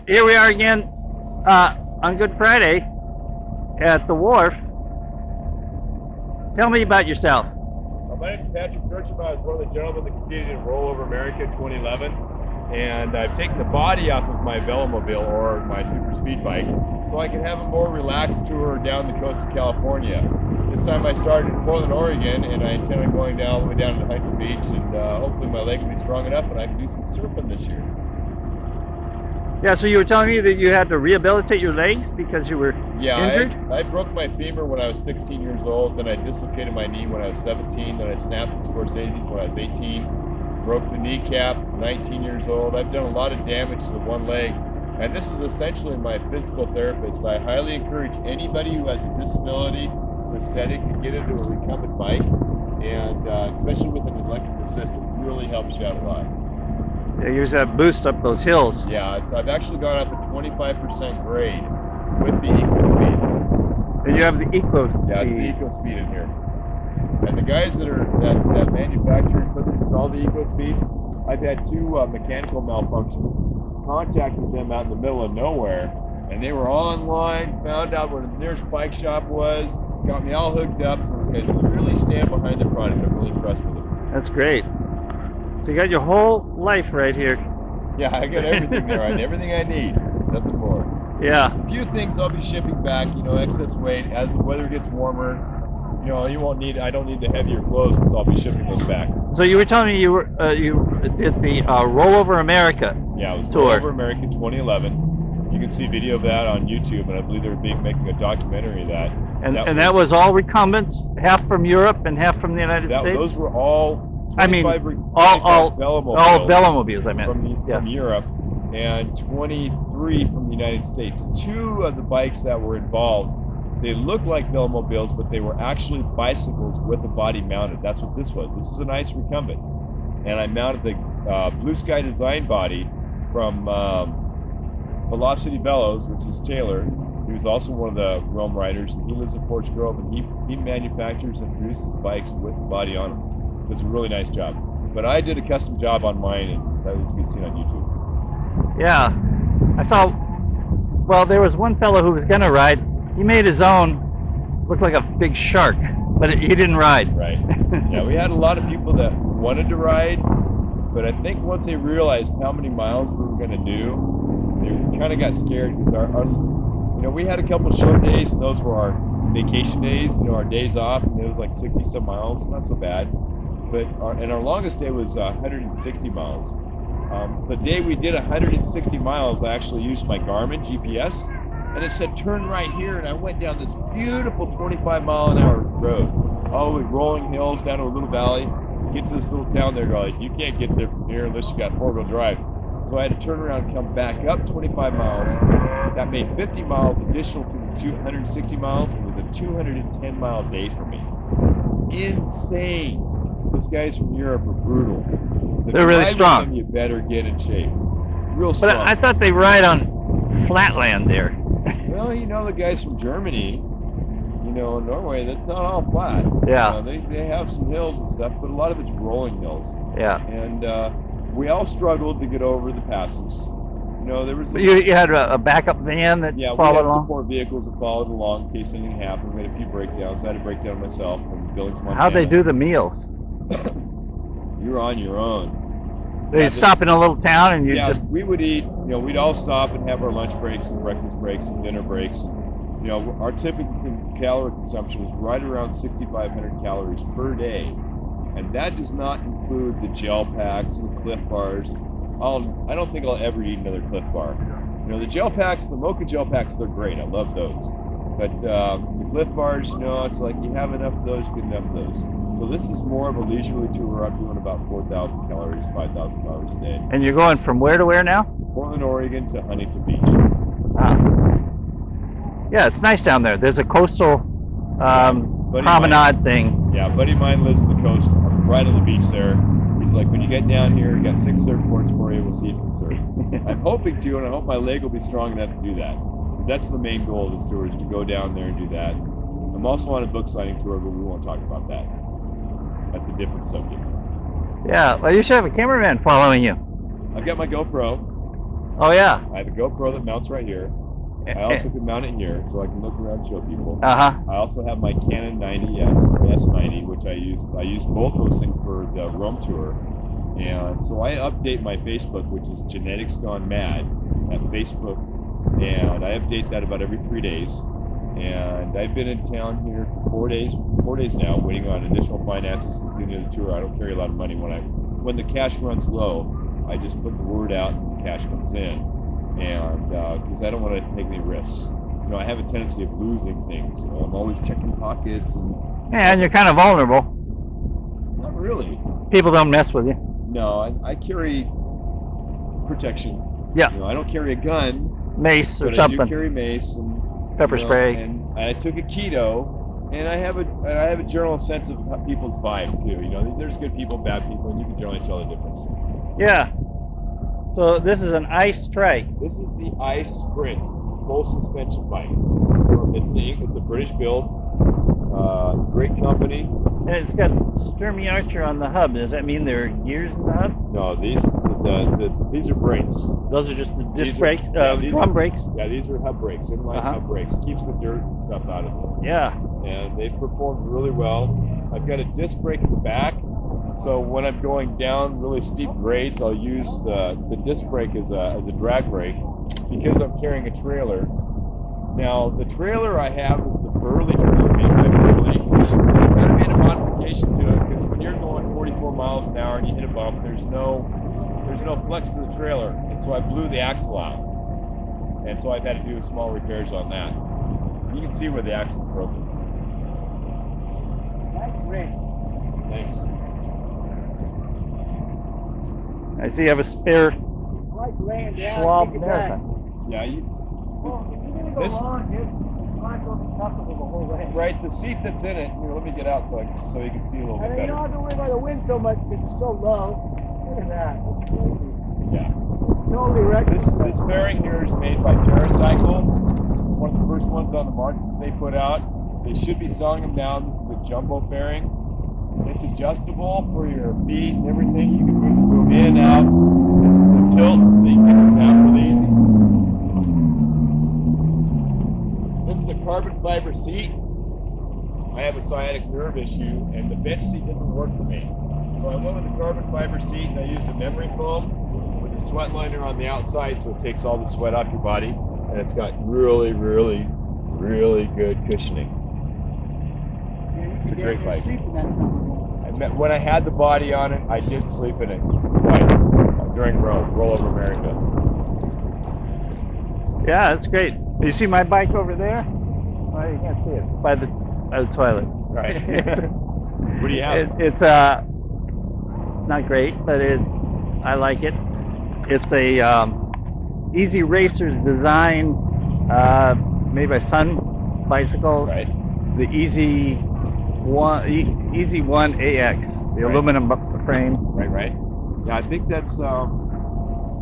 Here we are again on Good Friday at the wharf. Tell me about yourself. My name is Patrick Kirchem. I was one of the gentlemen that competed in Roll Over America in 2011. And I've taken the body off of my velomobile or my super speed bike so I can have a more relaxed tour down the coast of California. This time I started in Portland, Oregon, and I intend on going down all the way down to Huntington Beach, and hopefully my leg will be strong enough and I can do some surfing this year. Yeah, so you were telling me that you had to rehabilitate your legs because you were injured? I broke my femur when I was 16 years old, then I dislocated my knee when I was 17, then I snapped the Scorsese's when I was 18, broke the kneecap, 19 years old. I've done a lot of damage to the one leg, and this is essentially my physical therapist, but I highly encourage anybody who has a disability or aesthetic to get into a recumbent bike, and especially with an electrical system, it really helps you out a lot. Yeah, you use that boost up those hills. Yeah, I've actually gone up a 25% grade with the eco speed. And you have the eco speed. Yeah, it's the eco speed in here. And the guys that manufacture and install the eco speed, I've had two mechanical malfunctions. Contacted them out in the middle of nowhere, and they were online, found out where the nearest bike shop was, got me all hooked up. So those guys really stand behind the product. I'm really impressed with them. That's great. So you got your whole life right here. Yeah, I got everything there. Everything I need. Nothing more. Yeah. A few things I'll be shipping back. You know, excess weight as the weather gets warmer. You know, I don't need the heavier clothes, so I'll be shipping those back. So you were telling me you did the Roll Over America Yeah, it was tour. Roll Over America 2011. You can see video of that on YouTube, and I believe they're making a documentary of that. And that was all recumbents, half from Europe and half from the United States? Those were all all velomobiles, I meant. From Europe, and 23 from the United States. Two of the bikes that were involved, they look like velomobiles, but they were actually bicycles with a body mounted. That's what this was. This is an ice recumbent. And I mounted the Blue Sky Design body from Velocity Velos, which is Taylor. He was also one of the Rome riders, and he lives in Forest Grove, and he manufactures and produces the bikes with the body on them. It was a really nice job. But I did a custom job on mine, and that was good seen on YouTube. Yeah. I saw, well, there was one fellow who was going to ride. He made his own, looked like a big shark, but he didn't ride. Right. Yeah, we had a lot of people that wanted to ride, but I think once they realized how many miles we were going to do, they kind of got scared because you know, we had a couple of short days, and those were our vacation days, you know, our days off, and it was like 60 some miles, not so bad. But our longest day was 160 miles. The day we did 160 miles, I actually used my Garmin GPS, and it said turn right here, and I went down this beautiful 25-mile-an-hour road, all the way rolling hills down to a little valley, get to this little town there. Like, you can't get there from here unless you got four-wheel drive. So I had to turn around and come back up 25 miles. That made 50 miles additional to the 260 miles, and it was a 210-mile day for me. Insane. Those guys from Europe are brutal. So they're really strong. Them, you better get in shape. Real strong. But I thought they ride on flatland there. Well, you know, the guys from Germany, you know, Norway, that's not all flat. Yeah. You know, they have some hills and stuff, but a lot of it's rolling hills. Yeah. And we all struggled to get over the passes. You know, there was. You had a backup van that followed along? Yeah, we had support vehicles that followed along in case anything happened. We had a few breakdowns. I had a breakdown myself from Billings, Montana. How'd they do the meals? You're on your own. They'd stop in a little town and we would eat, you know, we'd all stop and have our lunch breaks and breakfast breaks and dinner breaks. And, you know, our typical calorie consumption is right around 6,500 calories per day. And that does not include the gel packs and the Cliff Bars. I don't think I'll ever eat another Cliff Bar. You know, the gel packs, the Mocha gel packs, they're great. I love those. But the Cliff Bars, you know, it's like you have enough of those, you get enough of those. So this is more of a leisurely tour. I'm doing about 4,000 calories, 5,000 calories a day. And you're going from where to where now? Portland, Oregon to Huntington Beach. Yeah, it's nice down there. There's a coastal promenade thing. Yeah, a buddy of mine lives on the coast, right on the beach there. He's like, when you get down here, you got 6 surfboards for you, we'll see if you can surf. I'm hoping to, and I hope my leg will be strong enough to do that. Because that's the main goal of this tour, is to go down there and do that. I'm also on a book signing tour, but we won't talk about that. That's a different subject. Yeah, well, you should have a cameraman following you. I've got my GoPro. Oh yeah. I have a GoPro that mounts right here. I also can mount it here so I can look around and show people. I also have my Canon 90S or S90, which I use both those things for the Rome tour. And so I update my Facebook, which is Genetics Gone Mad at Facebook, and I update that about every 3 days. And I've been in town here for 4 days now, waiting on additional finances to continue the tour. I don't carry a lot of money when the cash runs low. I just put the word out and the cash comes in. And because I don't want to take any risks. You know, I have a tendency of losing things. You know, I'm always checking pockets and you're kind of vulnerable. Not really. People don't mess with you. No, I carry protection. Yeah. You know, I don't carry a gun. Mace or but something. I do carry mace and pepper spray. And I took a keto, and I have a general sense of people's vibe too. You know, there's good people, bad people, and you can generally tell the difference. Yeah. So this is an ice Trike. This is the Ice Sprint full suspension bike. It's a British build, great company. And it's got Sturmey Archer on the hub. Does that mean there are gears in the hub? No, these are brakes. Those are just the disc brakes, drum brakes. Yeah, these are hub brakes, inline hub brakes. Keeps the dirt and stuff out of them. Yeah. And they performed really well. I've got a disc brake in the back. So when I'm going down really steep grades, I'll use the disc brake as a drag brake because I'm carrying a trailer. Now, the trailer I have is the Burley trailer made by Burley. I've kind of made a modification to it because when you're going 44 miles an hour and you hit a bump, there's no flex to the trailer. And so I blew the axle out. And so I've had to do small repairs on that. You can see where the axle's broken. Nice rig. Thanks. I see you have a spare Like laying down, Schwab take it Marathon. Yeah, Well, if you're gonna go long, you're not going to be comfortable the whole way. right. The seat that's in it. Here, let me get out so you can see a little bit I mean, you better. don't have to worry about the wind so much because it's so low. Look at that. It's crazy. Yeah. It's totally wrecked. This fairing here is made by TerraCycle. One of the first ones on the market that they put out. They should be selling them now. This is a jumbo fairing. It's adjustable for your feet and everything. You can move in and out. This is a tilt, so you can move down really easy. This is a carbon fiber seat. I have a sciatic nerve issue, and the bench seat didn't work for me. So I went with the carbon fiber seat, and I used a memory foam with a sweat liner on the outside, so it takes all the sweat off your body, and it's got really, really, really good cushioning. It's a great bike. When I had the body on it, I did sleep in it twice during rollover America. Yeah, that's great. You see my bike over there? Oh, you can't see it. By the toilet. Right. What do you have? It's not great, but I like it. It's a Easy Racer's design, made by Sun Bicycles. Right. The Easy One AX, the aluminum frame. Right. Yeah, I think that's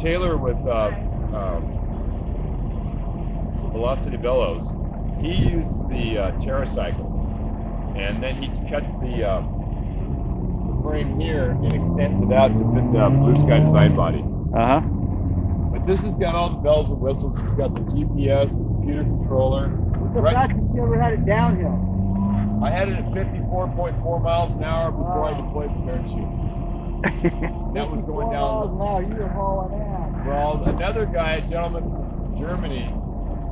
Taylor with Velocity Bellows. He used the TerraCycle, and then he cuts the frame here and extends it out to fit the Blue Sky design body. But this has got all the bells and whistles. It's got the GPS, the computer controller. It's the fastest you ever had it downhill. I had it at 54.4 miles an hour before I deployed the parachute. That was going down. Now you were hauling ass. Well, another guy, a gentleman from Germany,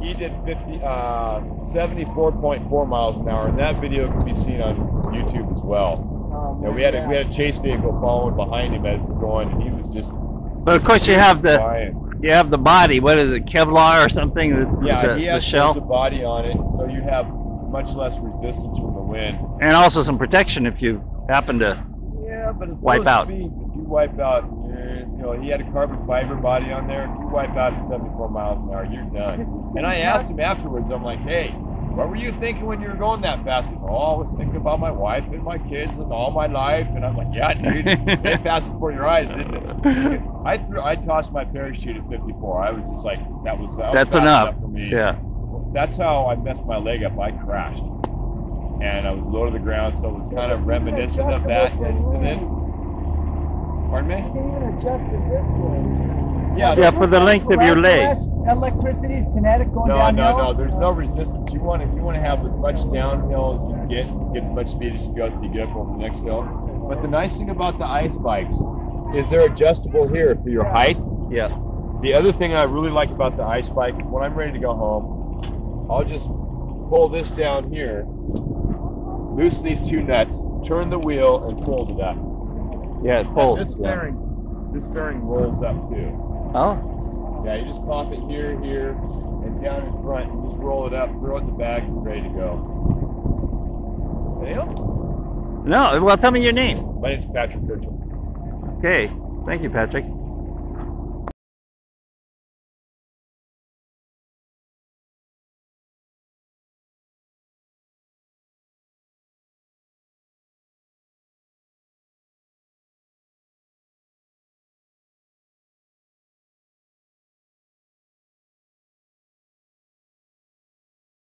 he did 74.4 miles an hour, and that video can be seen on YouTube as well. Oh, We had a chase vehicle following behind him as he's going, and he was just. But of course, you have the body. What is it, Kevlar or something? Yeah, he the has shell. the body on it, so you have much less resistance from the wind. And also some protection if you happen to but at wipe those out. Speeds, if you wipe out, he had a carbon fiber body on there. If you wipe out at 74 miles an hour, you're done. And I asked him afterwards, I'm like, hey, what were you thinking when you were going that fast? He said, I was thinking about my wife and my kids and all my life. And I'm like, yeah, dude, it passed before your eyes, didn't it? I tossed my parachute at 54. I was just like, that's enough for me. Yeah. That's how I messed my leg up. I crashed. And I was low to the ground, so it was kind of reminiscent of that incident. Pardon me? You can't even adjust it this way. Yeah, Yeah, for the length of your leg. Electricity is kinetic going No, downhill? no, no. There's no resistance. You want to have as much downhill as you can get as much speed as you go so you get up over the next hill. But the nice thing about the ice bikes is they're adjustable here for your height. Yeah. The other thing I really like about the ice bike, when I'm ready to go home, I'll just pull this down here, loosen these two nuts, turn the wheel, and fold it up. Yeah, it And folds. this fairing rolls up too. Oh, Yeah, you just pop it here, and down in front, and just roll it up, throw it in the bag, and ready to go. Anything else? no. Well, tell me your name. My name's Patrick Kirchem. Okay. Thank you, Patrick.